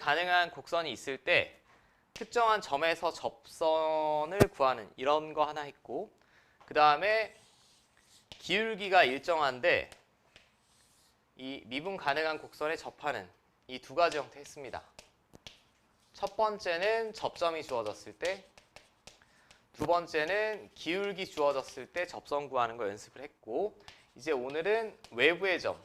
가능한 곡선이 있을 때 특정한 점에서 접선을 구하는 이런 거 하나 있고, 그 다음에 기울기가 일정한데 이 미분 가능한 곡선에 접하는 이 두 가지 형태 했습니다. 첫 번째는 접점이 주어졌을 때, 두 번째는 기울기 주어졌을 때 접선 구하는 거 연습을 했고, 이제 오늘은 외부의 점,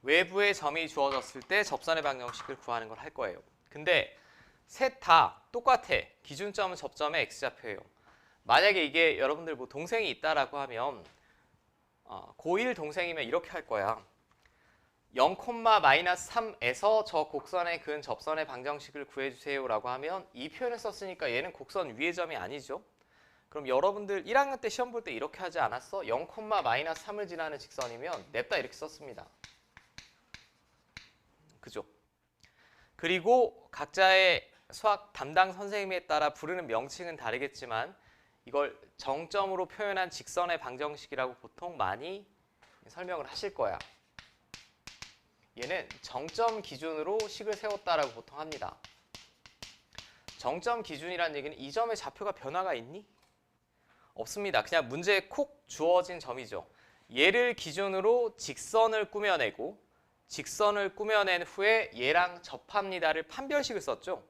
외부의 점이 주어졌을 때 접선의 방정식을 구하는 걸 할 거예요. 근데 셋 다 똑같아. 기준점은 접점의 x좌표예요. 만약에 이게 여러분들 뭐 동생이 있다라고 하면 고1 동생이면 이렇게 할 거야. 0,-3에서 저 곡선에 그은 접선의 방정식을 구해주세요 라고 하면 이 표현을 썼으니까 얘는 곡선 위의 점이 아니죠. 그럼 여러분들 1학년 때 시험 볼 때 이렇게 하지 않았어? 0,-3을 지나는 직선이면 냅다 이렇게 썼습니다. 그죠? 그리고 각자의 수학 담당 선생님에 따라 부르는 명칭은 다르겠지만 이걸 정점으로 표현한 직선의 방정식이라고 보통 많이 설명을 하실 거야. 얘는 정점 기준으로 식을 세웠다라고 보통 합니다. 정점 기준이라는 얘기는 이 점의 좌표가 변화가 있니? 없습니다. 그냥 문제에 콕 주어진 점이죠. 얘를 기준으로 직선을 꾸며내고 직선을 꾸며낸 후에 얘랑 접합니다를 판별식을 썼죠.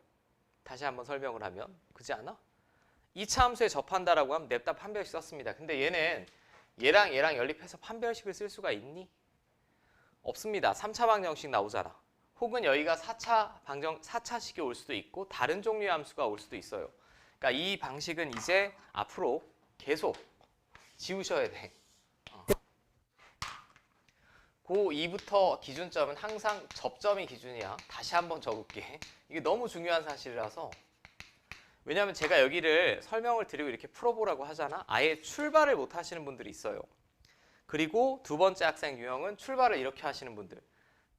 다시 한번 설명을 하면 그렇지 않아? 2차 함수에 접한다라고 하면 냅다 판별식 썼습니다. 근데 얘는 얘랑 연립해서 판별식을 쓸 수가 있니? 없습니다. 3차 방정식 나오잖아. 혹은 여기가 4차식이 올 수도 있고 다른 종류의 함수가 올 수도 있어요. 그러니까 이 방식은 이제 앞으로 계속 지우셔야 돼. 고2부터 기준점은 항상 접점이 기준이야. 다시 한번 적을게. 이게 너무 중요한 사실이라서. 왜냐하면 제가 여기를 설명을 드리고 이렇게 풀어보라고 하잖아. 아예 출발을 못 하시는 분들이 있어요. 그리고 두 번째 학생 유형은 출발을 이렇게 하시는 분들.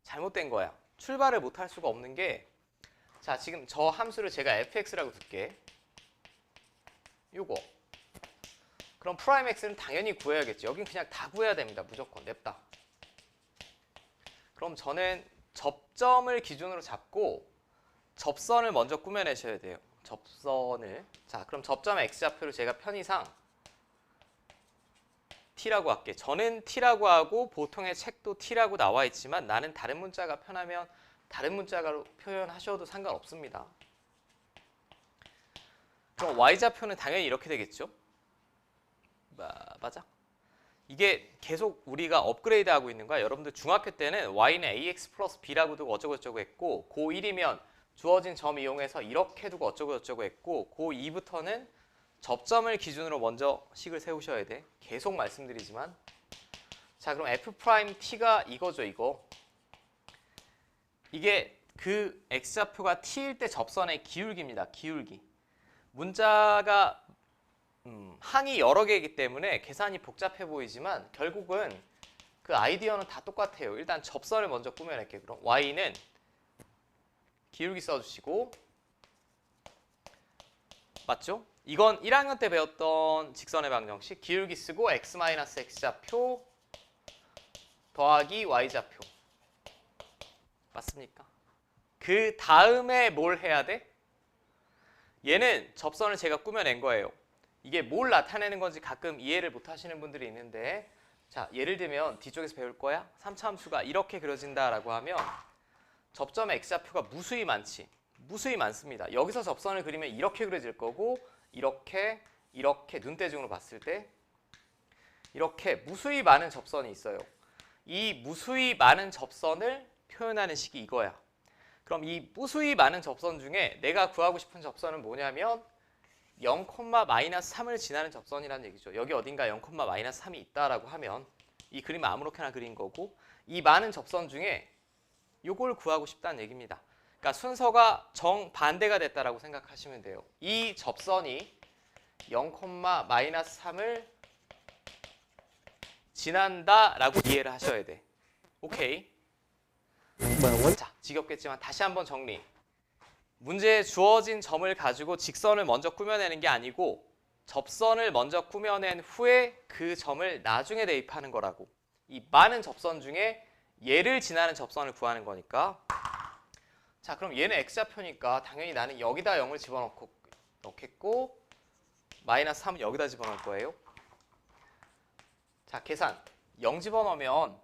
잘못된 거야. 출발을 못 할 수가 없는 게, 자, 지금 저 함수를 제가 fx라고 둘게. 요거. 그럼 프라임 x는 당연히 구해야겠지. 여긴 그냥 다 구해야 됩니다. 무조건 냅다. 그럼 저는 접점을 기준으로 잡고 접선을 먼저 꾸며내셔야 돼요. 접선을. 자, 그럼 접점의 x좌표를 제가 편의상 t라고 할게. 저는 t라고 하고 보통의 책도 t라고 나와 있지만 나는 다른 문자가 편하면 다른 문자로 표현하셔도 상관없습니다. 그럼 y좌표는 당연히 이렇게 되겠죠? 맞아? 이게 계속 우리가 업그레이드하고 있는 거야. 여러분들 중학교 때는 y는 ax 플러스 b라고 두고 어쩌고저쩌고 했고 고1이면 주어진 점 이용해서 이렇게 두고 어쩌고저쩌고 했고 고2부터는 접점을 기준으로 먼저 식을 세우셔야 돼. 계속 말씀드리지만. 자, 그럼 f't가 이거죠, 이거. 이게 그 x좌표가 t일 때 접선의 기울기입니다. 기울기. 문자가 항이 여러 개이기 때문에 계산이 복잡해 보이지만 결국은 그 아이디어는 다 똑같아요. 일단 접선을 먼저 꾸며낼게요. 그럼 y는 기울기 써주시고, 맞죠? 이건 1학년 때 배웠던 직선의 방정식. 기울기 쓰고 x-x좌표 더하기 y좌표. 맞습니까? 그 다음에 뭘 해야 돼? 얘는 접선을 제가 꾸며낸 거예요. 이게 뭘 나타내는 건지 가끔 이해를 못 하시는 분들이 있는데, 자, 예를 들면 뒤쪽에서 배울 거야. 3차 함수가 이렇게 그려진다라고 하면 접점의 x좌표가 무수히 많지. 무수히 많습니다. 여기서 접선을 그리면 이렇게 그려질 거고 이렇게 눈대중으로 봤을 때 이렇게 무수히 많은 접선이 있어요. 이 무수히 많은 접선을 표현하는 식이 이거야. 그럼 이 무수히 많은 접선 중에 내가 구하고 싶은 접선은 뭐냐면 0,-3을 지나는 접선이라는 얘기죠. 여기 어딘가 0,-3이 있다라고 하면 이 그림 아무렇게나 그린 거고 이 많은 접선 중에 요걸 구하고 싶다는 얘기입니다. 그러니까 순서가 정반대가 됐다라고 생각하시면 돼요. 이 접선이 0,-3을 지난다라고 이해를 하셔야 돼. 오케이. 자, 지겹겠지만 다시 한번 정리. 문제에 주어진 점을 가지고 직선을 먼저 꾸며내는 게 아니고 접선을 먼저 꾸며낸 후에 그 점을 나중에 대입하는 거라고. 이 많은 접선 중에 얘를 지나는 접선을 구하는 거니까. 자, 그럼 얘는 x좌표니까 당연히 나는 여기다 0을 집어넣겠고 마이너스 3은 여기다 집어넣을 거예요. 자, 계산. 0 집어넣으면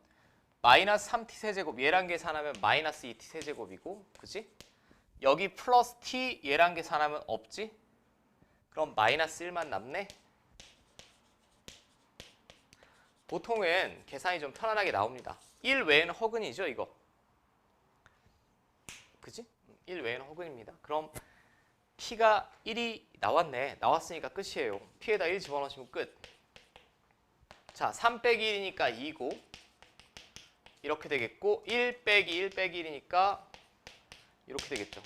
마이너스 3t 세제곱 얘랑 계산하면 마이너스 2t 세제곱이고, 그치? 여기 플러스 t 얘랑 계산하면 없지? 그럼 마이너스 1만 남네? 보통은 계산이 좀 편안하게 나옵니다. 1 외에는 허근이죠, 이거. 그지? 1 외에는 허근입니다. 그럼 t가 1이 나왔네. 나왔으니까 끝이에요. t에다 1 집어넣으시면 끝. 자, 3 빼기 1이니까 2고 이렇게 되겠고 1 빼기 1 빼기 1이니까 이렇게 되겠죠.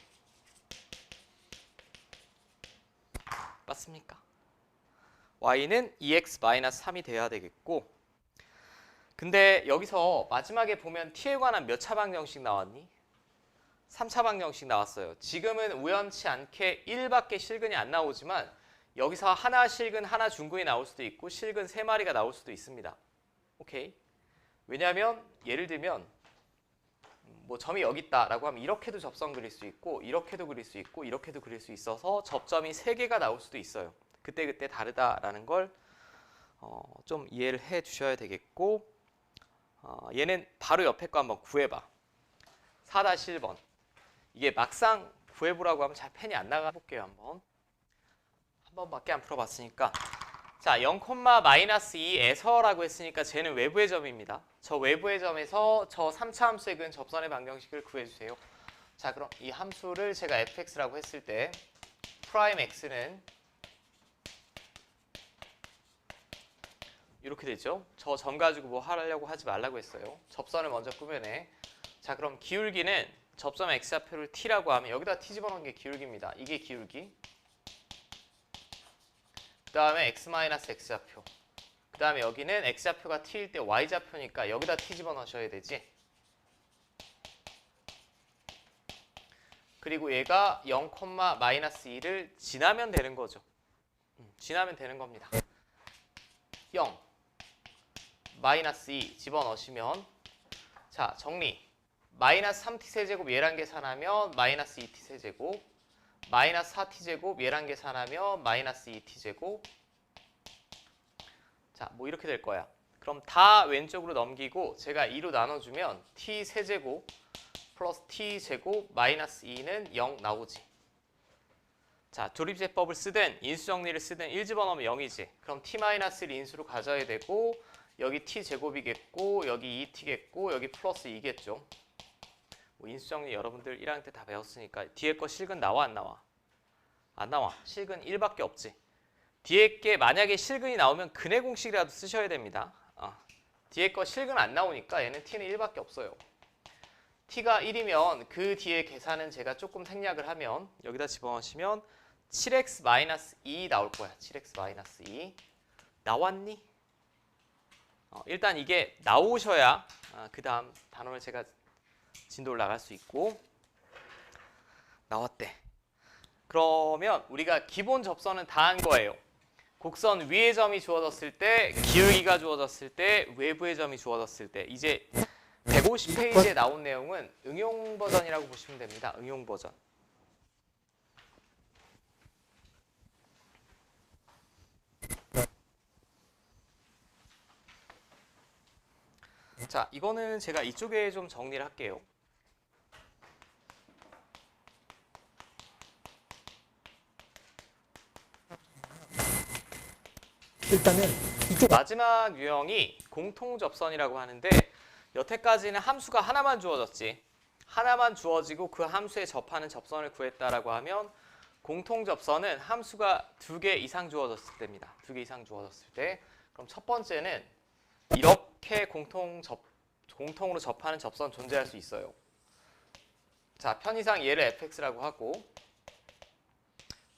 맞습니까? y는 2x-3이 돼야 되겠고, 근데 여기서 마지막에 보면 t에 관한 몇 차 방정식 나왔니? 3차 방정식 나왔어요. 지금은 우연치 않게 1밖에 실근이 안 나오지만 여기서 하나 실근 하나 중근이 나올 수도 있고 실근 3마리가 나올 수도 있습니다. 오케이. 왜냐하면 예를 들면 뭐 점이 여기 있다라고 하면 이렇게도 접선 그릴 수 있고 이렇게도 그릴 수 있고 이렇게도 그릴 수 있어서 접점이 3개가 나올 수도 있어요. 그때그때 다르다라는 걸 좀 이해를 해 주셔야 되겠고, 얘는 바로 옆에 거 한번 구해봐. 4-1번. 이게 막상 구해보라고 하면 잘 펜이 안 나가 볼게요. 한 번밖에 안 풀어봤으니까. 자, 0,-2에서라고 했으니까 쟤는 외부의 점입니다. 저 외부의 점에서 저 3차 함수의 근 접선의 방정식을 구해주세요. 자, 그럼 이 함수를 제가 fx라고 했을 때 프라임 x는 이렇게 되죠. 저 점 가지고 뭐 하려고 하지 말라고 했어요. 접선을 먼저 꾸며내. 자, 그럼 기울기는 접점 x좌표를 t라고 하면 여기다 t 집어넣은 게 기울기입니다. 이게 기울기. 그 다음에 x-x좌표. 그 다음에 여기는 x좌표가 t일 때 y좌표니까 여기다 t 집어넣으셔야 되지. 그리고 얘가 0,-2를 지나면 되는 거죠. 지나면 되는 겁니다. 0, 마이너스 2 집어넣으시면, 자, 정리. 마이너스 3t 세제곱 얘랑 계산하면 마이너스 2t 세제곱, 마이너스 4t 제곱 얘랑 계산하면 마이너스 2t 제곱. 자, 뭐 이렇게 될 거야. 그럼 다 왼쪽으로 넘기고 제가 2로 나눠주면 t 세제곱 플러스 t 제곱 마이너스 2는 0 나오지. 자, 조립제법을 쓰든 인수정리를 쓰든 1 집어넣으면 0이지. 그럼 t-1을 인수로 가져야 되고 여기 t 제곱이겠고 여기 2t겠고 여기 플러스 2겠죠. 뭐 인수정리 여러분들 1학년 때 다 배웠으니까 뒤에 거 실근 나와 안 나와? 안 나와. 실근 1밖에 없지. 뒤에 게 만약에 실근이 나오면 근의 공식이라도 쓰셔야 됩니다. 뒤에 거 실근 안 나오니까 얘는 t는 1밖에 없어요. t가 1이면 그 뒤에 계산은 제가 조금 생략을 하면 여기다 집어넣으시면 7x-2 나올 거야. 7x-2 나왔니? 일단 이게 나오셔야 그 다음 단원을 제가 진도 올라갈 수 있고. 나왔대. 그러면 우리가 기본 접선은 다 한 거예요. 곡선 위의 점이 주어졌을 때, 기울기가 주어졌을 때, 외부의 점이 주어졌을 때. 이제 150페이지에 나온 내용은 응용 버전이라고 보시면 됩니다. 응용 버전. 자, 이거는 제가 이쪽에 좀 정리를 할게요. 일단은 이쪽 마지막 유형이 공통접선이라고 하는데 여태까지는 함수가 하나만 주어졌지. 하나만 주어지고 그 함수에 접하는 접선을 구했다라고 하면 공통접선은 함수가 2개 이상 주어졌을 때입니다. 2개 이상 주어졌을 때. 그럼 첫 번째는 이렇게 공통으로 접하는 접선 존재할 수 있어요. 자, 편의상 얘를 fx라고 하고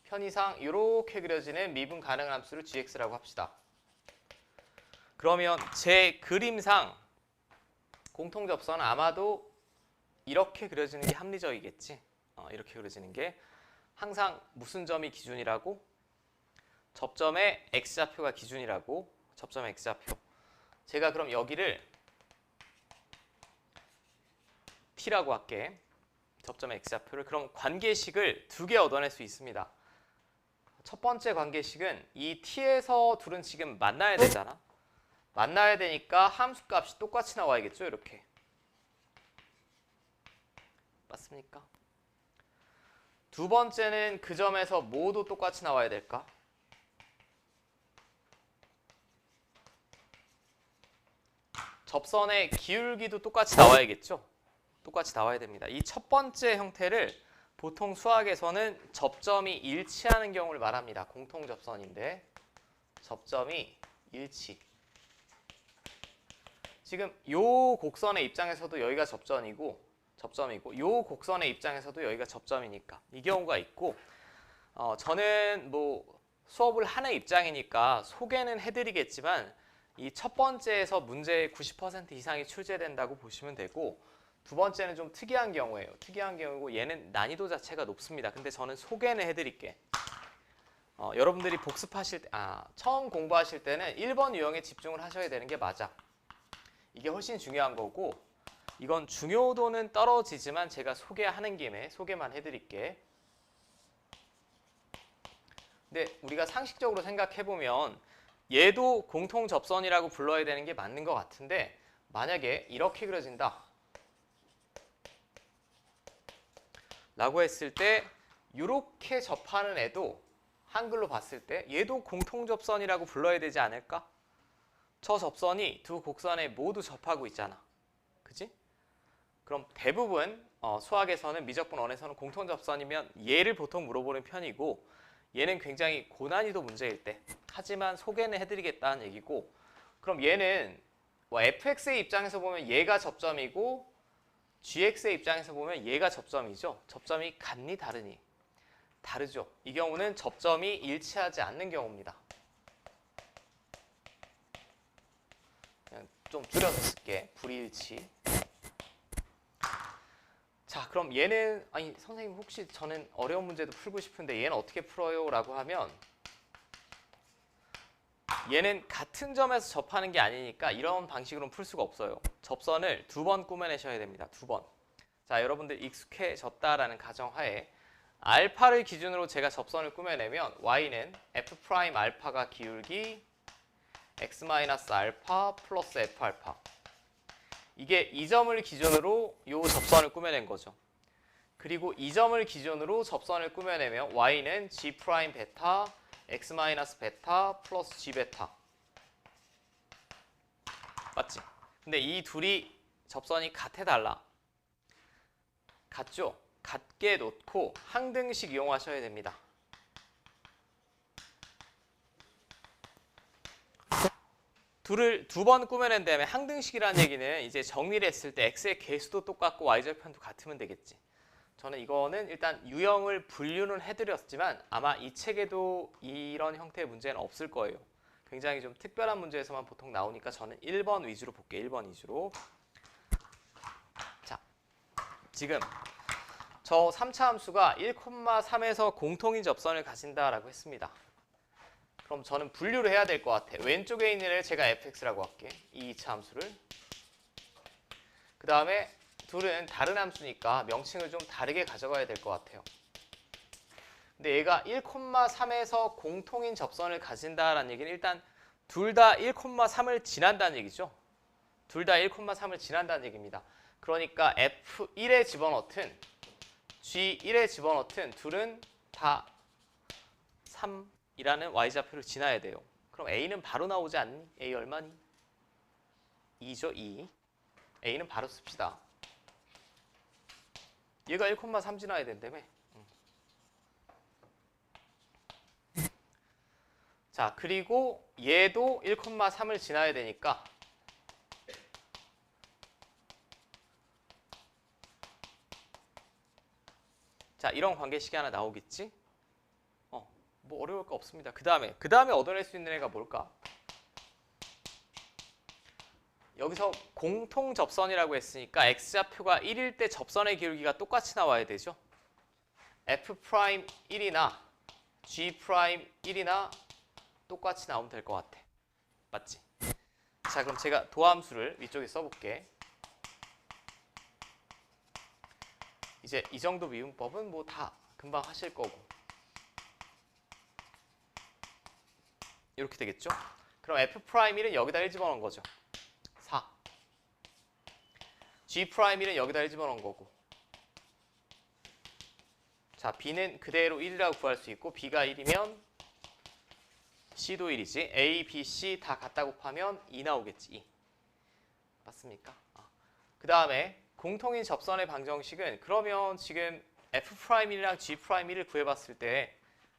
편의상 이렇게 그려지는 미분 가능한 함수를 gx라고 합시다. 그러면 제 그림상 공통접선은 아마도 이렇게 그려지는 게 합리적이겠지. 이렇게 그려지는 게 항상 무슨 점이 기준이라고? 접점의 x좌표가 기준이라고. 접점의 x좌표. 제가 그럼 여기를 T라고 할게. 접점의 X좌표를. 그럼 관계식을 두 개 얻어낼 수 있습니다. 첫 번째 관계식은 이 T에서 둘은 지금 만나야 되잖아. 만나야 되니까 함수값이 똑같이 나와야겠죠. 이렇게. 맞습니까? 두 번째는 그 점에서 뭐도 똑같이 나와야 될까? 접선의 기울기도 똑같이 나와야겠죠? 똑같이 나와야 됩니다. 이 첫 번째 형태를 보통 수학에서는 접점이 일치하는 경우를 말합니다. 공통접선인데 접점이 일치. 지금 요 곡선의 입장에서도 여기가 접점이고 요 곡선의 입장에서도 여기가 접점이니까 이 경우가 있고 저는 뭐 수업을 하는 입장이니까 소개는 해드리겠지만 이 첫 번째에서 문제의 90% 이상이 출제된다고 보시면 되고 두 번째는 좀 특이한 경우예요. 특이한 경우고 얘는 난이도 자체가 높습니다. 근데 저는 소개는 해드릴게. 여러분들이 복습하실 때, 처음 공부하실 때는 1번 유형에 집중을 하셔야 되는 게 맞아. 이게 훨씬 중요한 거고 이건 중요도는 떨어지지만 제가 소개하는 김에 소개만 해드릴게. 근데 우리가 상식적으로 생각해보면 얘도 공통접선이라고 불러야 되는 게 맞는 것 같은데 만약에 이렇게 그려진다 라고 했을 때 이렇게 접하는 애도 한글로 봤을 때 얘도 공통접선이라고 불러야 되지 않을까? 저 접선이 두 곡선에 모두 접하고 있잖아. 그치? 그럼 대부분 수학에서는 미적분 원에서는 공통접선이면 얘를 보통 물어보는 편이고 얘는 굉장히 고난이도 문제일 때 하지만 소개는 해드리겠다는 얘기고 그럼 얘는 fx의 입장에서 보면 얘가 접점이고 gx의 입장에서 보면 얘가 접점이죠. 접점이 같니 다르니? 다르죠. 이 경우는 접점이 일치하지 않는 경우입니다. 그냥 좀 줄여서 쓸게. 불일치. 자, 그럼 얘는 아니 선생님 혹시 저는 어려운 문제도 풀고 싶은데 얘는 어떻게 풀어요? 라고 하면 얘는 같은 점에서 접하는 게 아니니까 이런 방식으로는 풀 수가 없어요. 접선을 두 번 꾸며내셔야 됩니다. 두 번. 자, 여러분들 익숙해졌다라는 가정하에 알파를 기준으로 제가 접선을 꾸며내면 y는 f 프라임 알파가 기울기 x 마이너스 알파 플러스 f 알파 이게 이 점을 기준으로 이 접선을 꾸며낸 거죠. 그리고 이 점을 기준으로 접선을 꾸며내면 y는 g 프라임 베타 x 마이너스 베타 플러스 g 베타 맞지? 근데 이 둘이 접선이 같아달라. 같죠? 같게 놓고 항등식 이용하셔야 됩니다. 둘을 두 번 꾸며낸 다음에 항등식이라는 얘기는 이제 정리를 했을 때 x의 개수도 똑같고 y절편도 같으면 되겠지. 저는 이거는 일단 유형을 분류는 해드렸지만 아마 이 책에도 이런 형태의 문제는 없을 거예요. 굉장히 좀 특별한 문제에서만 보통 나오니까 저는 1번 위주로 볼게요. 1번 위주로. 자, 지금 저 3차 함수가 1,3에서 공통인 접선을 가진다라고 했습니다. 그럼 저는 분류를 해야 될 것 같아. 왼쪽에 있는 애를 제가 fx라고 할게. 이 2차 함수를. 그 다음에 둘은 다른 함수니까 명칭을 좀 다르게 가져가야 될 것 같아요. 근데 얘가 1,3에서 공통인 접선을 가진다라는 얘기는 일단 둘 다 1,3을 지난다는 얘기죠. 둘 다 1,3을 지난다는 얘기입니다. 그러니까 F1에 집어넣든 G1에 집어넣든 둘은 다 3이라는 y좌표를 지나야 돼요. 그럼 A는 바로 나오지 않니? A 얼마니? 2죠, 2. A는 바로 씁시다. 얘가 1,3 지나야 된다며. 자, 그리고 얘도 1,3을 지나야 되니까 자, 이런 관계식이 하나 나오겠지? 뭐 어려울 거 없습니다. 그 다음에 얻어낼 수 있는 애가 뭘까? 여기서 공통접선이라고 했으니까 x좌표가 1일 때 접선의 기울기가 똑같이 나와야 되죠. f'1이나 g'1이나 똑같이 나오면 될 것 같아. 맞지? 자, 그럼 제가 도함수를 위쪽에 써볼게. 이제 이 정도 미분법은 뭐 다 금방 하실 거고 이렇게 되겠죠? 그럼 F'1은 여기다 1 집어넣은 거죠. 4. G'1은 여기다 1 집어넣은 거고 자, B는 그대로 1이라고 구할 수 있고 B가 1이면 C도 1이지. A, B, C 다 갖다 곱하면 2 나오겠지. 2. 맞습니까? 그 다음에 공통인 접선의 방정식은 그러면 지금 F'1이랑 G'1을 구해봤을 때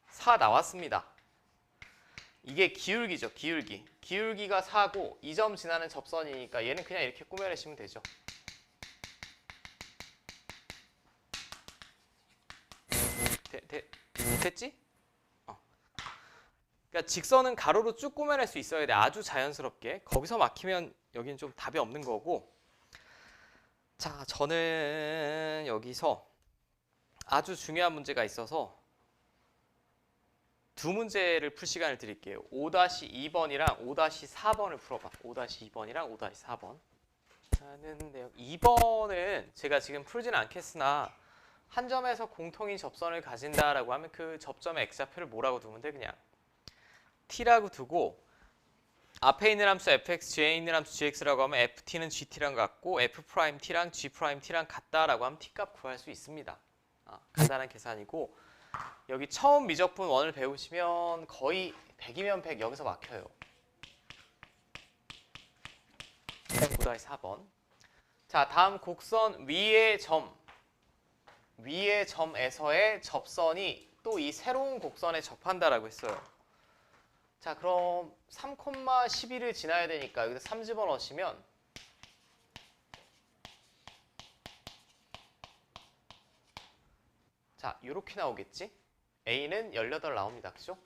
4 나왔습니다. 이게 기울기죠. 기울기. 기울기가 4고 2점 지나는 접선이니까 얘는 그냥 이렇게 꾸며내시면 되죠. 됐지? 그러니까 직선은 가로로 쭉 꾸며낼 수 있어야 돼. 아주 자연스럽게. 거기서 막히면 여기는 좀 답이 없는 거고. 자, 저는 여기서 아주 중요한 문제가 있어서 두 문제를 풀 시간을 드릴게요. 5-2번이랑 5-4번을 풀어봐. 5-2번이랑 5-4번. 하는데요. 2번은 제가 지금 풀지는 않겠으나 한 점에서 공통인 접선을 가진다라고 하면 그 접점의 x좌표를 뭐라고 두면 돼? 그냥 t라고 두고 앞에 있는 함수 fx, 뒤에 있는 함수 gx라고 하면 ft는 gt랑 같고 f't랑 g't랑 같다라고 하면 t값 구할 수 있습니다. 간단한 계산이고 여기 처음 미적분 원을 배우시면 거의 100이면 100 여기서 막혀요. 5-4번. 자, 다음 곡선 위의 점에서의 접선이 또 이 새로운 곡선에 접한다라고 했어요. 자, 그럼 3,11을 지나야 되니까 여기서 3 집어넣으시면 자, 이렇게 나오겠지? A는 18 나옵니다. 그죠?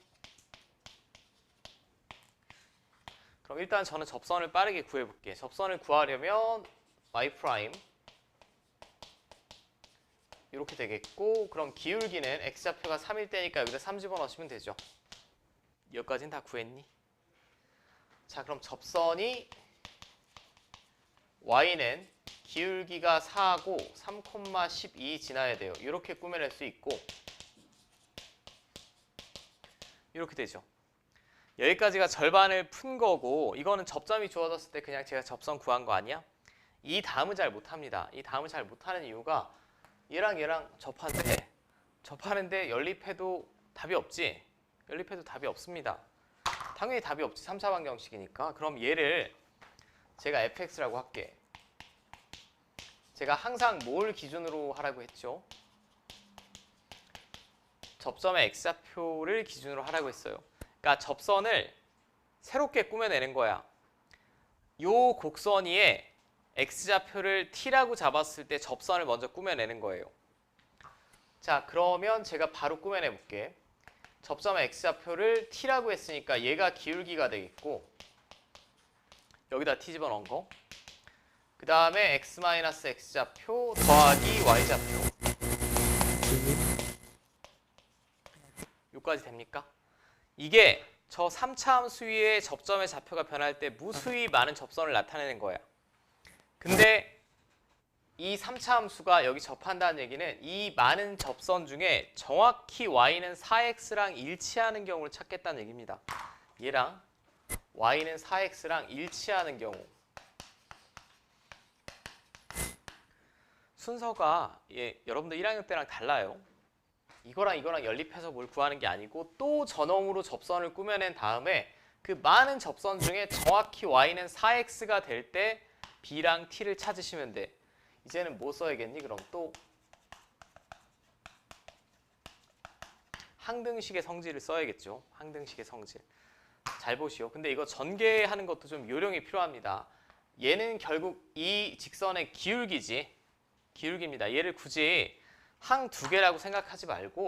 그럼 일단 저는 접선을 빠르게 구해볼게. 접선을 구하려면 y' 이렇게 되겠고 그럼 기울기는 x좌표가 3일 때니까 여기다 3 집어넣으시면 되죠. 여기까지는 다 구했니? 자, 그럼 접선이 y는 기울기가 4고 3,12 지나야 돼요. 이렇게 꾸며낼 수 있고 이렇게 되죠. 여기까지가 절반을 푼 거고 이거는 접점이 주어졌을 때 그냥 제가 접선 구한 거 아니야? 이 다음은 잘 못합니다. 이 다음을 잘 못하는 이유가 얘랑 접하는데 연립해도 답이 없지? 연립해도 답이 없습니다. 당연히 답이 없지. 3차 방정식이니까. 그럼 얘를 제가 fx라고 할게. 제가 항상 뭘 기준으로 하라고 했죠? 접점의 x좌표를 기준으로 하라고 했어요. 그러니까 접선을 새롭게 꾸며내는 거야. 요 곡선 위에 x좌표를 t라고 잡았을 때 접선을 먼저 꾸며내는 거예요. 자, 그러면 제가 바로 꾸며내 볼게. 접점의 x좌표를 t라고 했으니까 얘가 기울기가 되겠고 여기다 t 집어넣은 거. 그 다음에 x-x좌표 더하기 y좌표. 여기까지 됩니까? 이게 저 3차 함수 위에 접점의 좌표가 변할 때 무수히 많은 접선을 나타내는 거야. 근데 이 3차 함수가 여기 접한다는 얘기는 이 많은 접선 중에 정확히 y는 4x랑 일치하는 경우를 찾겠다는 얘기입니다. 얘랑 y는 4x랑 일치하는 경우. 순서가 여러분들 1학년 때랑 달라요. 이거랑 연립해서 뭘 구하는 게 아니고 또 전원으로 접선을 꾸며낸 다음에 그 많은 접선 중에 정확히 y는 4x가 될 때 b랑 t를 찾으시면 돼. 이제는 뭐 써야겠니? 그럼 또 항등식의 성질을 써야겠죠. 항등식의 성질. 잘 보시오. 근데 이거 전개하는 것도 좀 요령이 필요합니다. 얘는 결국 이 직선의 기울기지. 기울기입니다. 얘를 굳이 항 두 개라고 생각하지 말고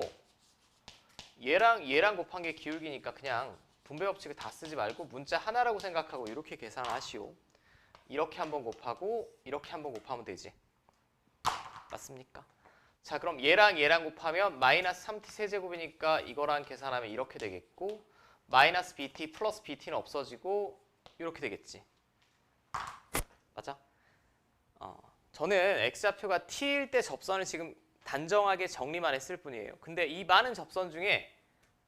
얘랑 곱한 게 기울기니까 그냥 분배 법칙을 다 쓰지 말고 문자 하나라고 생각하고 이렇게 계산하시오. 이렇게 한번 곱하고 이렇게 한번 곱하면 되지. 맞습니까? 자, 그럼 얘랑 곱하면 마이너스 3t 세제곱이니까 이거랑 계산하면 이렇게 되겠고 마이너스 bt 플러스 bt는 없어지고 이렇게 되겠지. 맞아? 저는 x좌표가 t일 때 접선을 지금 단정하게 정리만 했을 뿐이에요. 근데 이 많은 접선 중에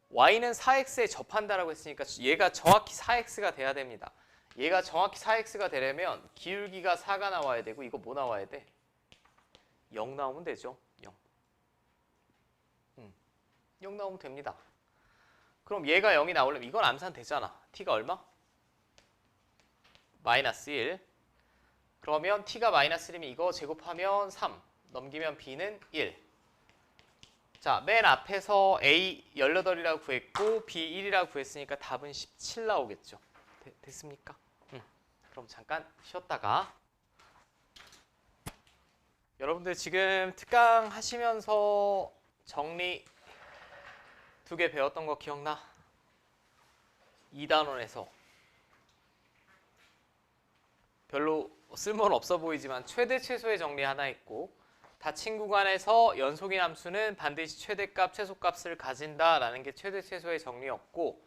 y는 4x에 접한다라고 했으니까 얘가 정확히 4x가 돼야 됩니다. 얘가 정확히 4x가 되려면 기울기가 4가 나와야 되고 이거 뭐 나와야 돼? 0 나오면 되죠. 0. 0 나오면 됩니다. 그럼 얘가 0이 나오려면 이건 암산 되잖아. t가 얼마? 마이너스 1. 그러면 t가 마이너스 1이면 이거 제곱하면 3. 넘기면 b는 1. 자, 맨 앞에서 a 18이라고 구했고 b 1이라고 구했으니까 답은 17 나오겠죠. 됐습니까? 그럼 잠깐 쉬었다가 여러분들 지금 특강 하시면서 정리 2개 배웠던 거 기억나? 2단원에서 별로 쓸모는 없어 보이지만 최대 최소의 정리 하나 있고 닫힌 구간에서 연속인 함수는 반드시 최대값, 최소값을 가진다라는 게 최대 최소의 정리였고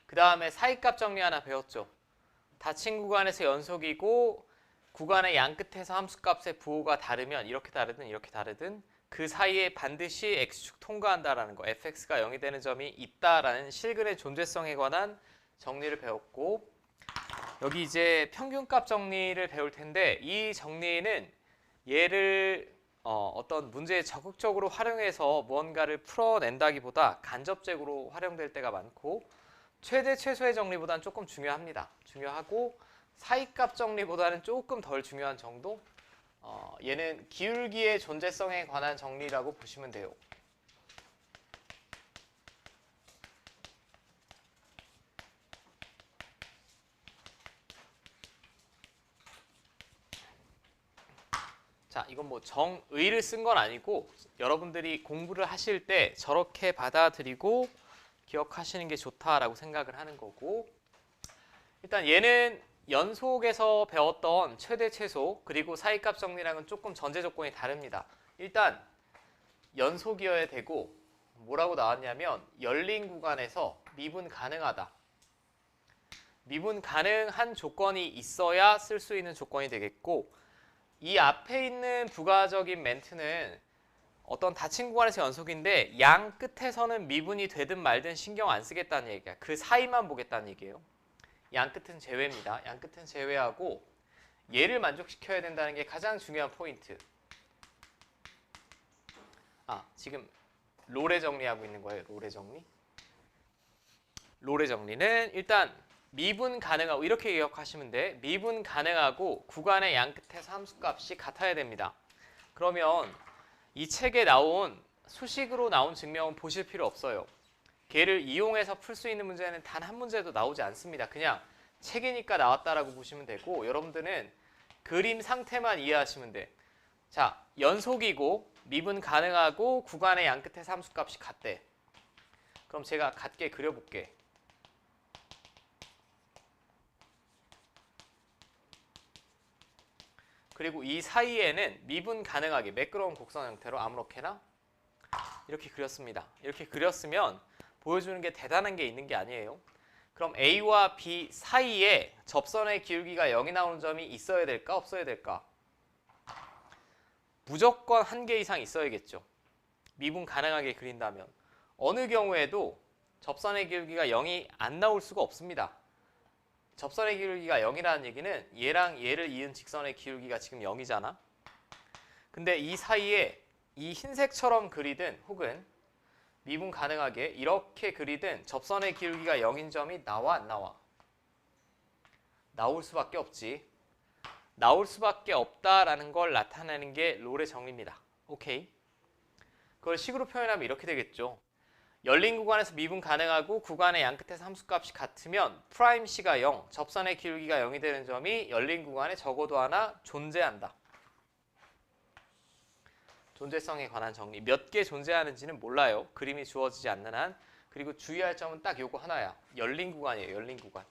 그 다음에 사이값 정리 하나 배웠죠. 닫힌 구간에서 연속이고 구간의 양 끝에서 함수값의 부호가 다르면 이렇게 다르든 그 사이에 반드시 x축 통과한다라는 거, fx가 0이 되는 점이 있다라는 실근의 존재성에 관한 정리를 배웠고 여기 이제 평균값 정리를 배울 텐데 이 정리는 얘를 어떤 문제에 적극적으로 활용해서 무언가를 풀어낸다기보다 간접적으로 활용될 때가 많고 최대 최소의 정리보다는 조금 중요합니다. 중요하고 사이값 정리보다는 조금 덜 중요한 정도? 얘는 기울기의 존재성에 관한 정리라고 보시면 돼요. 자, 이건 뭐 정의를 쓴 건 아니고 여러분들이 공부를 하실 때 저렇게 받아들이고 기억하시는 게 좋다라고 생각을 하는 거고 일단 얘는 연속에서 배웠던 최대 최소 그리고 사이값 정리랑은 조금 전제 조건이 다릅니다. 일단 연속이어야 되고 뭐라고 나왔냐면 열린 구간에서 미분 가능하다. 미분 가능한 조건이 있어야 쓸 수 있는 조건이 되겠고 이 앞에 있는 부가적인 멘트는 어떤 닫힌 구간에서 연속인데 양 끝에서는 미분이 되든 말든 신경 안 쓰겠다는 얘기야. 그 사이만 보겠다는 얘기예요. 양 끝은 제외입니다. 양 끝은 제외하고 얘를 만족시켜야 된다는 게 가장 중요한 포인트. 지금 롤의 정리하고 있는 거예요. 롤의 정리. 롤의 정리는 일단 미분 가능하고 이렇게 기억하시면 돼. 미분 가능하고 구간의 양 끝에서 함수값이 같아야 됩니다. 그러면 이 책에 나온 수식으로 나온 증명은 보실 필요 없어요. 걔를 이용해서 풀 수 있는 문제는 단 한 문제도 나오지 않습니다. 그냥 책이니까 나왔다라고 보시면 되고 여러분들은 그림 상태만 이해하시면 돼. 자, 연속이고 미분 가능하고 구간의 양 끝에서 함수값이 같대. 그럼 제가 같게 그려볼게. 그리고 이 사이에는 미분 가능하게 매끄러운 곡선 형태로 아무렇게나 이렇게 그렸습니다. 이렇게 그렸으면 보여주는 게 대단한 게 있는 게 아니에요. 그럼 A와 B 사이에 접선의 기울기가 0이 나오는 점이 있어야 될까? 없어야 될까? 무조건 한 개 이상 있어야겠죠. 미분 가능하게 그린다면. 어느 경우에도 접선의 기울기가 0이 안 나올 수가 없습니다. 접선의 기울기가 0이라는 얘기는 얘랑 얘를 이은 직선의 기울기가 지금 0이잖아. 근데 이 사이에 이 흰색처럼 그리든 혹은 미분 가능하게 이렇게 그리든 접선의 기울기가 0인 점이 나와 안 나와? 나올 수밖에 없지. 나올 수밖에 없다라는 걸 나타내는 게 롤의 정리입니다. 오케이. 그걸 식으로 표현하면 이렇게 되겠죠. 열린 구간에서 미분 가능하고 구간의 양 끝에서 함수값이 같으면 프라임 C가 0, 접선의 기울기가 0이 되는 점이 열린 구간에 적어도 하나 존재한다. 존재성에 관한 정리. 몇 개 존재하는지는 몰라요. 그림이 주어지지 않는 한. 그리고 주의할 점은 딱 요거 하나야. 열린 구간이에요. 열린 구간.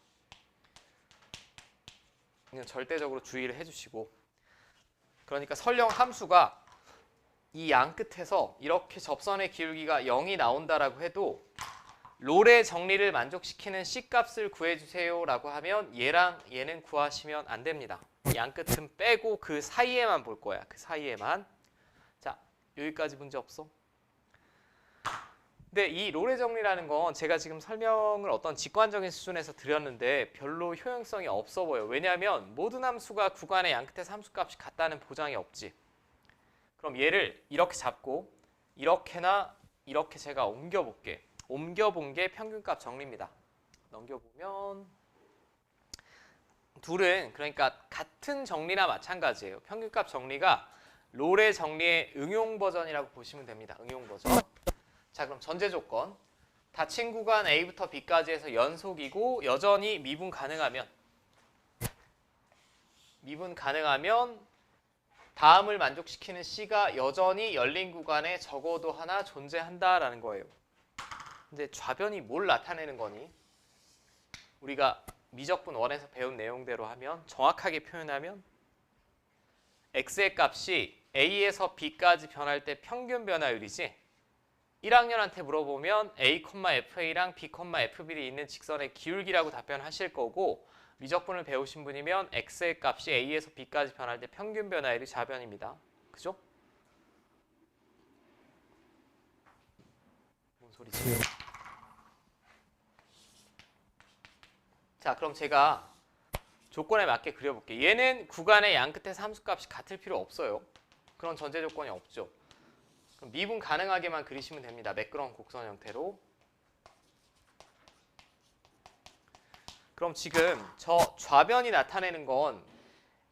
그냥 절대적으로 주의를 해주시고. 그러니까 설령 함수가 이 양 끝에서 이렇게 접선의 기울기가 0이 나온다라고 해도 롤의 정리를 만족시키는 C값을 구해주세요 라고 하면 얘랑 얘는 구하시면 안 됩니다. 양 끝은 빼고 그 사이에만 볼 거야. 그 사이에만. 자, 여기까지 문제 없어? 근데 이 롤의 정리라는 건 제가 지금 설명을 어떤 직관적인 수준에서 드렸는데 별로 효용성이 없어 보여요. 왜냐하면 모든 함수가 구간의 양끝의 함수값이 같다는 보장이 없지. 그럼 얘를 이렇게 잡고 이렇게나 이렇게 제가 옮겨볼게. 옮겨본 게 평균값 정리입니다. 넘겨보면 둘은 그러니까 같은 정리나 마찬가지예요. 평균값 정리가 롤의 정리의 응용 버전이라고 보시면 됩니다. 응용 버전. 자, 그럼 전제 조건. 닫힌 구간 A부터 B까지 해서 연속이고 여전히 미분 가능하면 다음을 만족시키는 C가 여전히 열린 구간에 적어도 하나 존재한다라는 거예요. 근데 좌변이 뭘 나타내는 거니? 우리가 미적분 1에서 배운 내용대로 하면 정확하게 표현하면 x의 값이 A에서 B까지 변할 때 평균 변화율이지. 1학년한테 물어보면 A, FA랑 B, FB이 있는 직선의 기울기라고 답변하실 거고 미적분을 배우신 분이면 x의 값이 A에서 B까지 변할 때 평균 변화율이 좌변입니다. 그죠? 뭔 소리지? 자, 그럼 제가 조건에 맞게 그려볼게요. 얘는 구간의 양끝에서 함수값이 같을 필요 없어요. 그런 전제 조건이 없죠. 그럼 미분 가능하게만 그리시면 됩니다. 매끄러운 곡선 형태로. 그럼 지금 저 좌변이 나타내는 건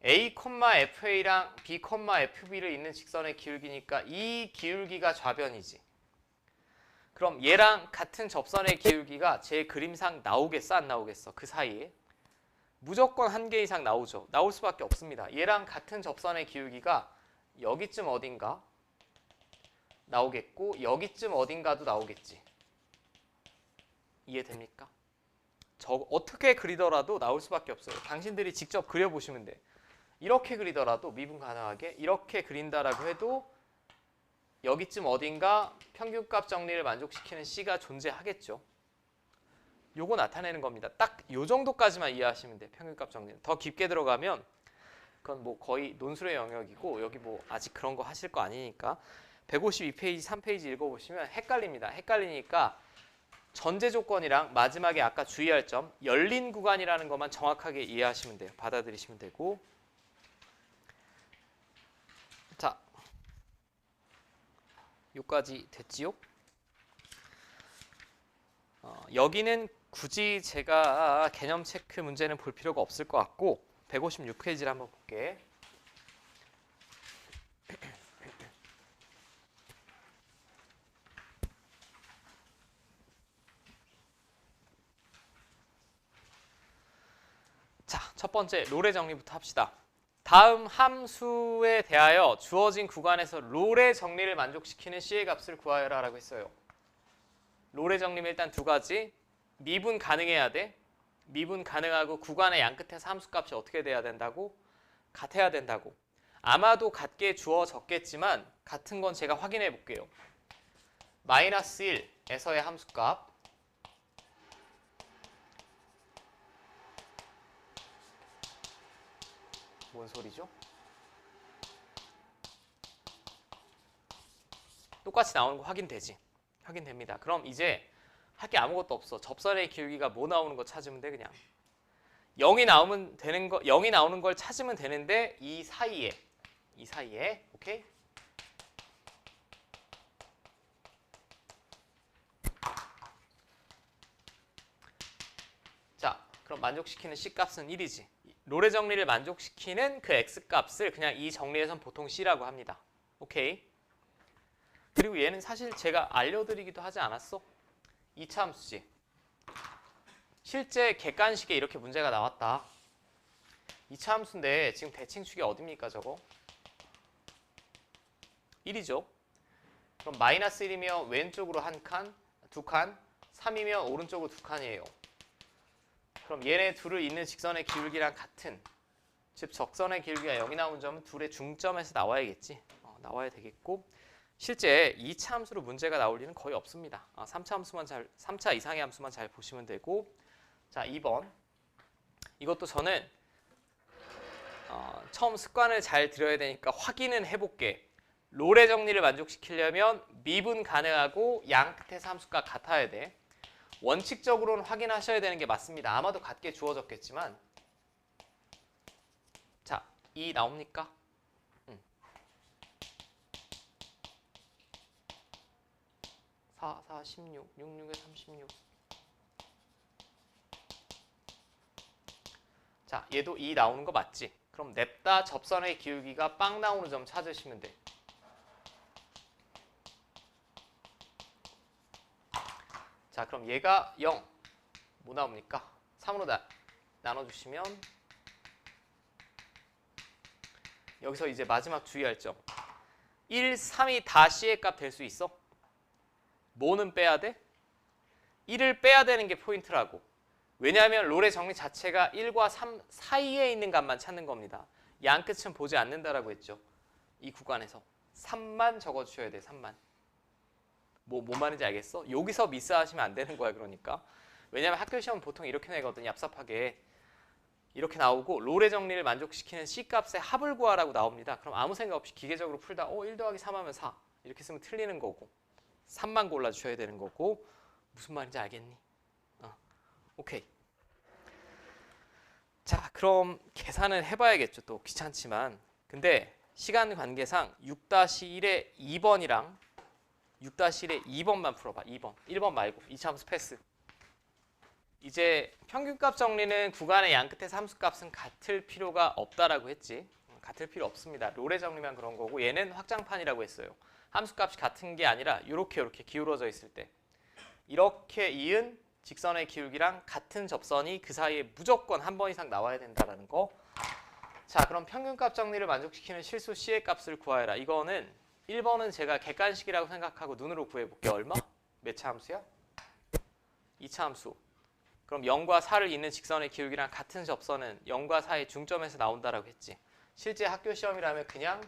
A, FA랑 B, FB를 있는 직선의 기울기니까 이 기울기가 좌변이지. 그럼 얘랑 같은 접선의 기울기가 제 그림상 나오겠어? 안 나오겠어? 그 사이에? 무조건 한 개 이상 나오죠. 나올 수밖에 없습니다. 얘랑 같은 접선의 기울기가 여기쯤 어딘가 나오겠고 여기쯤 어딘가도 나오겠지. 이해됩니까? 저 어떻게 그리더라도 나올 수밖에 없어요. 당신들이 직접 그려보시면 돼. 이렇게 그리더라도 미분 가능하게 이렇게 그린다라고 해도 여기쯤 어딘가 평균값 정리를 만족시키는 C가 존재하겠죠. 요거 나타내는 겁니다. 딱 요 정도까지만 이해하시면 돼. 평균값 정리는. 더 깊게 들어가면 그건 뭐 거의 논술의 영역이고 여기 뭐 아직 그런 거 하실 거 아니니까 152페이지, 3페이지 읽어보시면 헷갈립니다. 헷갈리니까 전제 조건이랑 마지막에 아까 주의할 점 열린 구간이라는 것만 정확하게 이해하시면 돼요. 받아들이시면 되고. 자, 여기까지 됐지요? 여기는 굳이 제가 개념 체크 문제는 볼 필요가 없을 것 같고 156페이지를 한번 볼게. 자, 첫 번째 롤의 정리부터 합시다. 다음 함수에 대하여 주어진 구간에서 롤의 정리를 만족시키는 C의 값을 구하여라 라고 했어요. 롤의 정리는 일단 두 가지. 미분 가능해야 돼. 미분 가능하고 구간의 양끝에서 함수값이 어떻게 돼야 된다고? 같아야 된다고. 아마도 같게 주어졌겠지만 같은 건 제가 확인해 볼게요. 마이너스 1에서의 함수값 뭔 소리죠? 똑같이 나오는 거 확인되지? 확인됩니다. 그럼 이제 할 게 아무것도 없어. 접선의 기울기가 뭐 나오는 거 찾으면 돼 그냥. 0이 나오면 되는 거, 0이 나오는 걸 찾으면 되는데 이 사이에 오케이? 자, 그럼 만족시키는 C값은 1이지. 롤의 정리를 만족시키는 그 X값을 그냥 이 정리에선 보통 C라고 합니다. 오케이? 그리고 얘는 사실 제가 알려드리기도 하지 않았어? 2차 함수지. 실제 객관식에 이렇게 문제가 나왔다. 2차 함수인데 지금 대칭축이 어딥니까 저거? 1이죠. 그럼 마이너스 1이면 왼쪽으로 한 칸, 두 칸, 3이면 오른쪽으로 두 칸이에요. 그럼 얘네 둘을 잇는 직선의 기울기랑 같은, 즉 적선의 기울기가 0이 나온 점은 둘의 중점에서 나와야겠지. 나와야 되겠고 실제 2차 함수로 문제가 나올 일은 거의 없습니다. 3차 이상의 함수만 잘 보시면 되고. 자, 2번. 이것도 저는 처음 습관을 잘 들여야 되니까 확인은 해볼게. 롤의 정리를 만족시키려면 미분 가능하고 양 끝에서 함수가 같아야 돼. 원칙적으로는 확인하셔야 되는 게 맞습니다. 아마도 같게 주어졌겠지만 자, 2 나옵니까? 4, 4, 16, 66에 36. 자, 얘도 2 나오는 거 맞지? 그럼 냅다 접선의 기울기가 빵 나오는 점 찾으시면 돼. 자, 그럼 얘가 0. 뭐 나옵니까? 3으로 나눠주시면 여기서 이제 마지막 주의할 점. 1, 3이 다 C의 값 될 수 있어? 뭐는 빼야 돼? 1을 빼야 되는 게 포인트라고. 왜냐하면 롤의 정리 자체가 1과 3 사이에 있는 값만 찾는 겁니다. 양 끝은 보지 않는다라고 했죠. 이 구간에서 3만 적어주셔야 돼. 3만. 뭔 말인지 알겠어? 여기서 미스하시면 안 되는 거야. 그러니까. 왜냐하면 학교 시험은 보통 이렇게 내거든. 얍삽하게. 이렇게 나오고 롤의 정리를 만족시키는 C값의 합을 구하라고 나옵니다. 그럼 아무 생각 없이 기계적으로 풀다 1 더하기 3 하면 4. 이렇게 쓰면 틀리는 거고. 3만 골라주셔야 되는 거고. 무슨 말인지 알겠니? 오케이. 자, 그럼 계산을 해봐야겠죠. 또 귀찮지만. 근데 시간 관계상 6-1의 2번이랑 6-1의 2번만 풀어봐. 2번. 1번 말고. 이차함수 패스. 이제 평균값 정리는 구간의 양 끝에서 함수값은 같을 필요가 없다라고 했지. 같을 필요 없습니다. 롤의 정리만 그런 거고 얘는 확장판이라고 했어요. 함수값이 같은 게 아니라 이렇게 기울어져 있을 때 이렇게 이은 직선의 기울기랑 같은 접선이 그 사이에 무조건 한 번 이상 나와야 된다라는 거. 자, 그럼 평균값 정리를 만족시키는 실수 C의 값을 구하여라. 이거는 1번은 제가 객관식이라고 생각하고 눈으로 구해볼게요. 얼마? 몇 차 함수야? 2차 함수. 그럼 0과 4를 잇는 직선의 기울기랑 같은 접선은 0과 4의 중점에서 나온다라고 했지. 실제 학교 시험이라면 그냥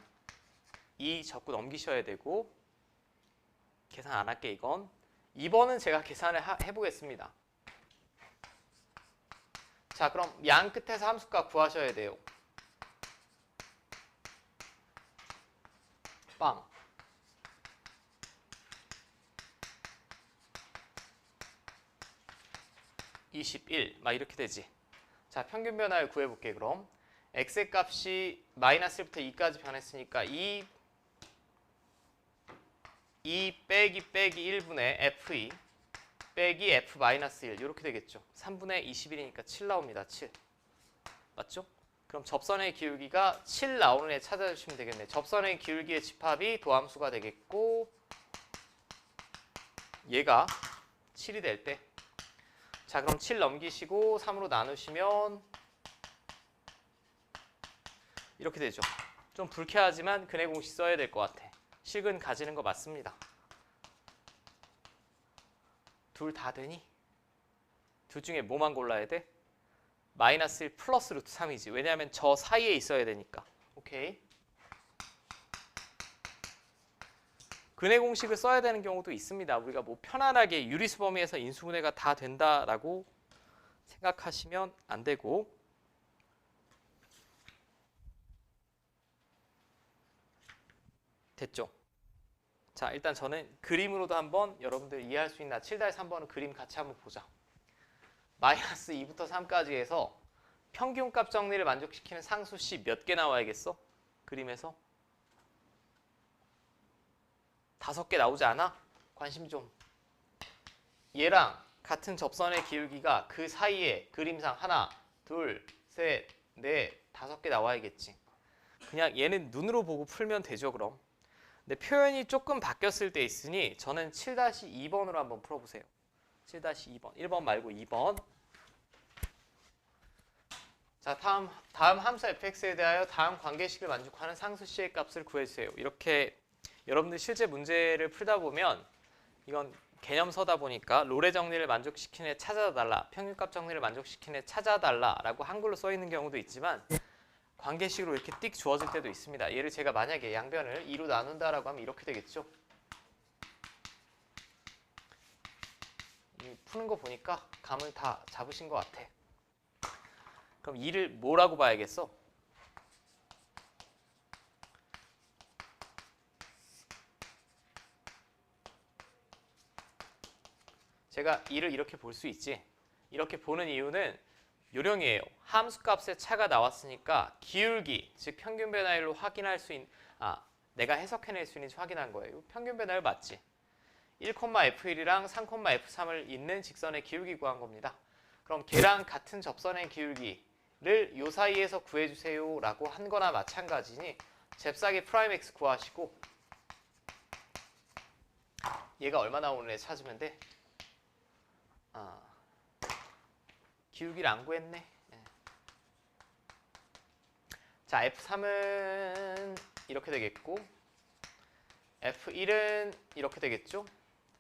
2 적고 넘기셔야 되고 계산 안 할게 이건. 2번은 제가 계산을 해보겠습니다. 자, 그럼 양 끝에서 함수값 구하셔야 돼요. 빵. 21 막 이렇게 되지. 자, 평균 변화를 구해볼게. 그럼 x의 값이 마이너스 1부터 2까지 변했으니까 2 빼기 1분의 f2 빼기 f 마이너스 1 이렇게 되겠죠. 3분의 21이니까 7 나옵니다. 7. 맞죠? 그럼 접선의 기울기가 7 나오는 애 찾아주시면 되겠네. 접선의 기울기의 집합이 도함수가 되겠고 얘가 7이 될 때. 자, 그럼 7 넘기시고 3으로 나누시면 이렇게 되죠. 좀 불쾌하지만 근해 공식 써야 될 것 같아. 식은 가지는 거 맞습니다. 둘 다 되니? 둘 중에 뭐만 골라야 돼? 마이너스 1 플러스 루트 3이지. 왜냐하면 저 사이에 있어야 되니까. 오케이. 근해 공식을 써야 되는 경우도 있습니다. 우리가 뭐 편안하게 유리수 범위에서 인수분해가 다 된다라고 생각하시면 안 되고. 됐죠? 자, 일단 저는 그림으로도 한번 여러분들 이해할 수 있나 7-3번은 그림 같이 한번 보자. 마이너스 2부터 3까지 해서 평균값 정리를 만족시키는 상수 C 몇 개 나와야겠어? 그림에서 5개 나오지 않아? 관심 좀. 얘랑 같은 접선의 기울기가 그 사이에 그림상 하나, 둘, 셋, 넷, 5개 나와야겠지. 그냥 얘는 눈으로 보고 풀면 되죠, 그럼. 근데 표현이 조금 바뀌었을 때 있으니 저는 7-2번으로 한번 풀어보세요. 7-2번. 1번 말고 2번. 자, 다음 함수 fx에 대하여 다음 관계식을 만족하는 상수 C의 값을 구해주세요. 이렇게 여러분들 실제 문제를 풀다 보면 이건 개념서다 보니까 롤의 정리를 만족시키는 애 찾아달라, 평균값 정리를 만족시키는 애 찾아달라라고 한글로 써 있는 경우도 있지만 관계식으로 이렇게 띡 주어질 때도 있습니다. 얘를 제가 만약에 양변을 2로 나눈다라고 하면 이렇게 되겠죠. 푸는 거 보니까 감을 다 잡으신 것 같아. 그럼 2를 뭐라고 봐야겠어? 제가 2를 이렇게 볼 수 있지. 이렇게 보는 이유는 요령이에요. 함수값에 차가 나왔으니까 기울기, 즉 평균 변화율로 확인할 수 있는 내가 해석해낼 수 있는지 확인한 거예요. 평균 변화율 맞지? 1,f1이랑 3,f3을 잇는 직선의 기울기 구한 겁니다. 그럼 걔랑 같은 접선의 기울기를 요 사이에서 구해주세요 라고 한 거나 마찬가지니 잽싸게 프라임 x 구하시고 얘가 얼마 나오는지 찾으면 돼. 기울기를 안 구했네. 자, F3은 이렇게 되겠고 F1은 이렇게 되겠죠?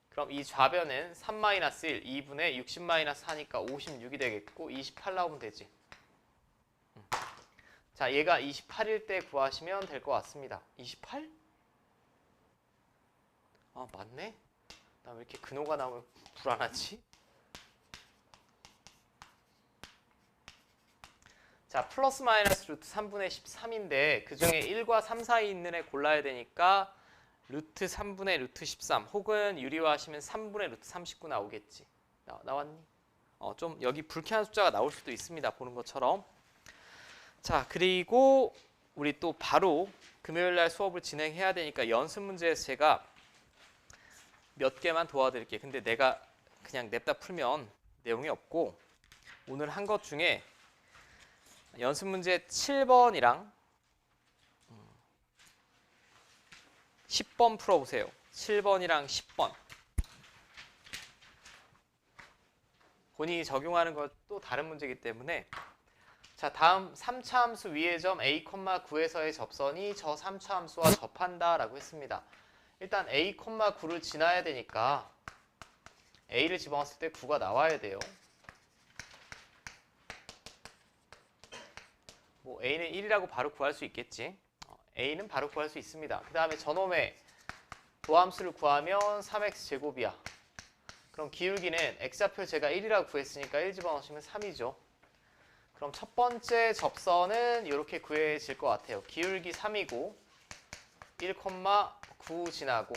그럼 이 좌변은 3-1, 2분의 60-4니까 56이 되겠고 28 나오면 되지. 자, 얘가 28일 때 구하시면 될 것 같습니다. 28? 맞네? 나 왜 이렇게 근호가 나오면 불안하지? 자, 플러스 마이너스 루트 3분의 13인데 그 중에 1과 3 사이 있는 애 골라야 되니까 루트 3분의 루트 13 혹은 유리화하시면 3분의 루트 39 나오겠지. 나왔니? 좀 여기 불쾌한 숫자가 나올 수도 있습니다. 보는 것처럼. 자, 그리고 우리 또 바로 금요일 날 수업을 진행해야 되니까 연습 문제에서 제가 몇 개만 도와드릴게요. 근데 내가 그냥 냅다 풀면 내용이 없고 오늘 한 것 중에 연습 문제 7번이랑 10번 풀어보세요. 7번이랑 10번. 본인이 적용하는 것도 다른 문제이기 때문에 자, 다음 3차 함수 위의 점 a, 9에서의 접선이 저 3차 함수와 접한다 라고 했습니다. 일단 a, 9를 지나야 되니까 a를 집어넣었을 때 9가 나와야 돼요. 뭐 a는 1이라고 바로 구할 수 있겠지. a는 바로 구할 수 있습니다. 그 다음에 저놈의 도함수를 구하면 3x제곱이야. 그럼 기울기는 x좌표 제가 1이라고 구했으니까 1 집어넣으시면 3이죠. 그럼 첫 번째 접선은 이렇게 구해질 것 같아요. 기울기 3이고 1,9 지나고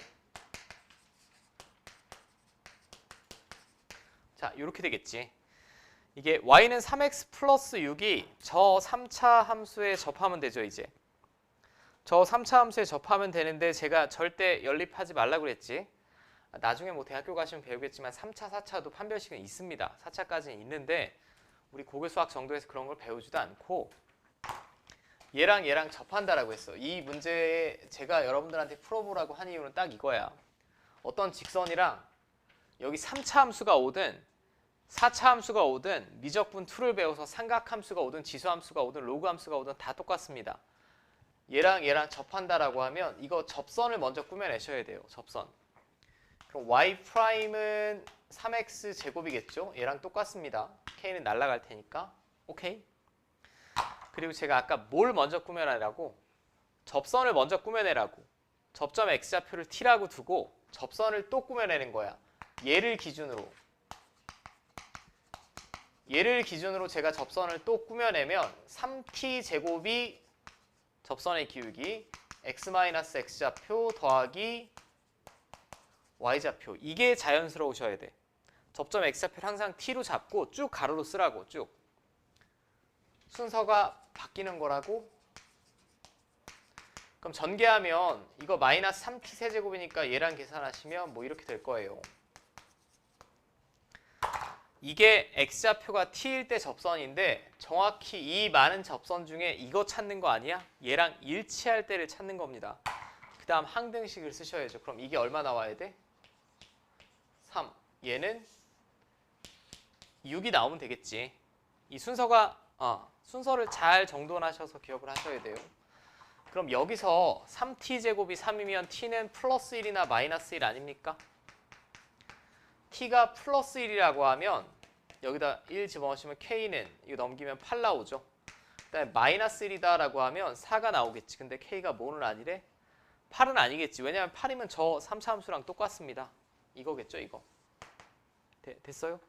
자, 이렇게 되겠지. 이게 y는 3x 플러스 6이 저 3차 함수에 접하면 되죠. 이제 저 3차 함수에 접하면 되는데 제가 절대 연립하지 말라고 그랬지. 나중에 뭐 대학교 가시면 배우겠지만 3차, 4차도 판별식은 있습니다. 4차까지는 있는데 우리 고교수학 정도에서 그런 걸 배우지도 않고 얘랑 접한다라고 했어. 이 문제에 제가 여러분들한테 풀어보라고 한 이유는 딱 이거야. 어떤 직선이랑 여기 3차 함수가 오든 4차 함수가 오든 미적분 2를 배워서 삼각함수가 오든 지수함수가 오든 로그함수가 오든 다 똑같습니다. 얘랑 접한다라고 하면 이거 접선을 먼저 꾸며내셔야 돼요. 접선. 그럼 y''은 3x 제곱이겠죠? 얘랑 똑같습니다. k는 날아갈 테니까. 오케이? 그리고 제가 아까 뭘 먼저 꾸며내라고? 접선을 먼저 꾸며내라고. 접점 x좌표를 t라고 두고 접선을 또 꾸며내는 거야. 얘를 기준으로 제가 접선을 또 꾸며내면 3t 제곱이 접선의 기울기 x-x좌표 더하기 y좌표. 이게 자연스러우셔야 돼. 접점 x좌표를 항상 t로 잡고 쭉 가로로 쓰라고. 쭉. 순서가 바뀌는 거라고. 그럼 전개하면 이거 마이너스 3t 세제곱이니까 얘랑 계산하시면 뭐 이렇게 될 거예요. 이게 x좌표가 t일 때 접선인데 정확히 이 많은 접선 중에 이거 찾는 거 아니야? 얘랑 일치할 때를 찾는 겁니다. 그 다음 항등식을 쓰셔야죠. 그럼 이게 얼마 나와야 돼? 3. 얘는 6이 나오면 되겠지. 이 순서가 순서를 잘 정돈하셔서 기억을 하셔야 돼요. 그럼 여기서 3t제곱이 3이면 t는 플러스 1이나 마이너스 1 아닙니까? t가 플러스 1이라고 하면 여기다 1 집어넣으시면 k는 이거 넘기면 8 나오죠. 그다음에 마이너스 1이다라고 하면 4가 나오겠지. 근데 k가 뭐는 아니래? 8은 아니겠지. 왜냐하면 8이면 저 3차 함수랑 똑같습니다. 이거겠죠, 이거. 됐어요?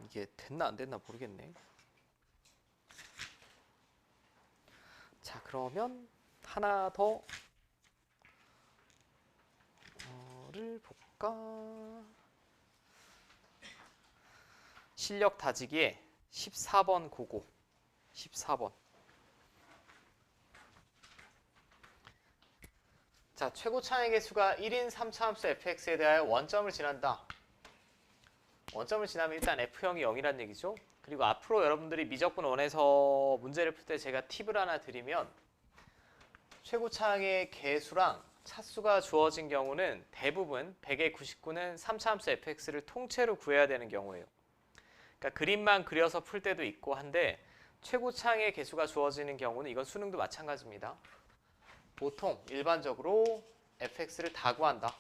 이게 됐나 안 됐나 모르겠네. 자, 그러면 하나 더 를 볼까? 실력 다지기에 14번 고고. 14번. 자, 최고 차항의 개수가 1인 3차함수 fx에 대하여 원점을 지난다. 원점을 지나면 일단 f형이 0이란 얘기죠. 그리고 앞으로 여러분들이 미적분 원에서 문제를 풀 때 제가 팁을 하나 드리면 최고 차항의 개수랑 차수가 주어진 경우는 대부분 100의 99는 3차함수 fx를 통째로 구해야 되는 경우예요. 그러니까 그림만 그려서 풀 때도 있고 한데 최고 차항의 개수가 주어지는 경우는 이건 수능도 마찬가지입니다. 보통 일반적으로 fx를 다 구한다.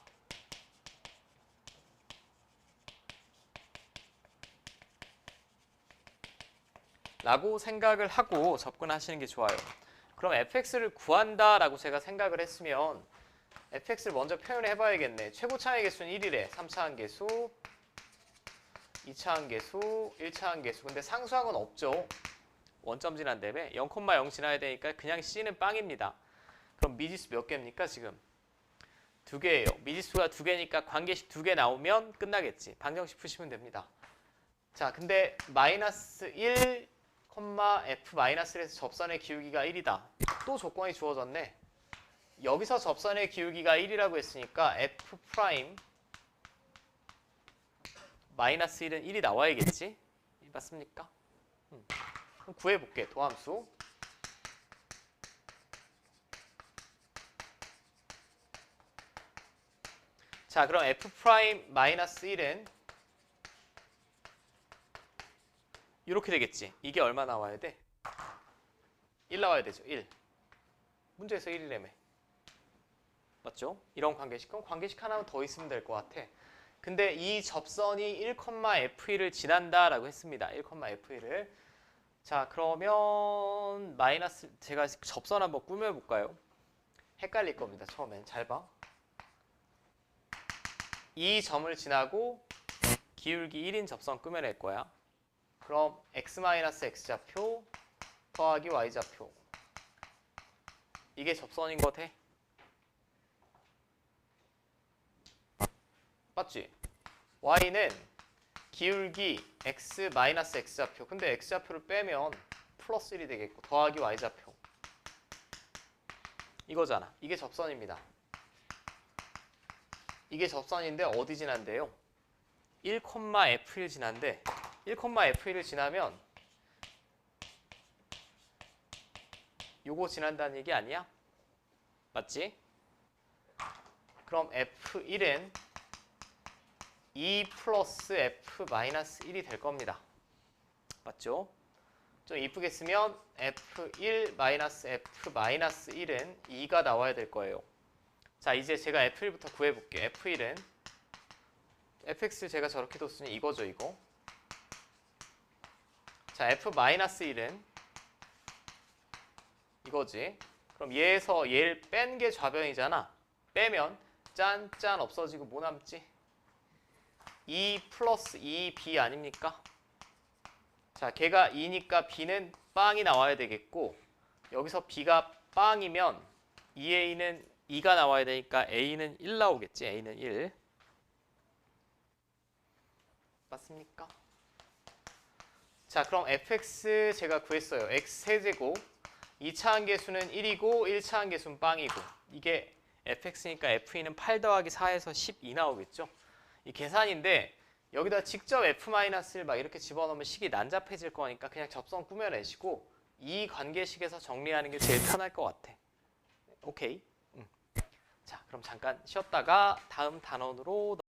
라고 생각을 하고 접근하시는 게 좋아요. 그럼 fx를 구한다라고 제가 생각을 했으면 fx를 먼저 표현해 봐야겠네. 최고 차항의 개수는 1이래. 3차항 개수, 2차항 개수, 1차항 개수. 근데 상수항은 없죠. 원점 지난다음에 0,0 지나야 되니까 그냥 C는 빵입니다. 그럼 미지수 몇 개입니까 지금? 2개예요. 미지수가 2개니까 관계식 2개 나오면 끝나겠지. 방정식 푸시면 됩니다. 자, 근데 마이너스 1, f-1에서 접선의 기울기가 1이다. 또 조건이 주어졌네. 여기서 접선의 기울기가 1이라고 했으니까 f' 마이너스 1은 1이 나와야겠지? 맞습니까? 그럼 구해볼게. 도함수. 자, 그럼 f'-1은 이렇게 되겠지. 이게 얼마 나와야 돼? 1 나와야 되죠. 1. 문제에서 1이라며. 맞죠? 이런 관계식. 그럼 관계식 하나만 더 있으면 될 것 같아. 근데 이 접선이 1,f1을 지난다라고 했습니다. 1,f1을. 자, 그러면 마이너스 제가 접선 한번 꾸며볼까요? 헷갈릴 겁니다. 처음엔. 잘 봐. 이 점을 지나고 기울기 1인 접선 꾸며낼 거야. 그럼 x-x좌표 더하기 y좌표. 이게 접선인 것 같아? 맞지? y는 기울기 x-x좌표. 근데 x좌표를 빼면 플러스 1이 되겠고 더하기 y좌표. 이거잖아. 이게 접선입니다. 이게 접선인데 어디 지난대요? 1,f1 지난데 1,f1을 지나면 요거 지난다는 얘기 아니야? 맞지? 그럼 f1은 2 플러스 f-1이 될 겁니다. 맞죠? 좀 이쁘게 쓰면 f1 마이너스 f-1은 2가 나와야 될 거예요. 자, 이제 제가 f1부터 구해볼게요. f1은 fx를 제가 저렇게 뒀으니 이거죠, 이거. 자, f-1은 이거지. 그럼 얘에서 얘를 뺀 게 좌변이잖아. 빼면 짠짠 없어지고 뭐 남지? 2 플러스 2b 아닙니까? 자, 걔가 2니까 b는 빵이 나와야 되겠고 여기서 b가 빵이면 2a는 2가 나와야 되니까 a는 1 나오겠지. a는 1. 맞습니까? 자, 그럼 fx 제가 구했어요. x 세제곱 2차항 계수는 1이고 1차항 계수는 빵이고 이게 fx니까 f2는 8 더하기 4에서 12 나오겠죠. 이 계산인데 여기다 직접 f-를 막 이렇게 집어넣으면 식이 난잡해질 거니까 그냥 접선 꾸며내시고 이 관계식에서 정리하는 게 제일 편할 것 같아. 오케이. 자, 그럼 잠깐 쉬었다가 다음 단원으로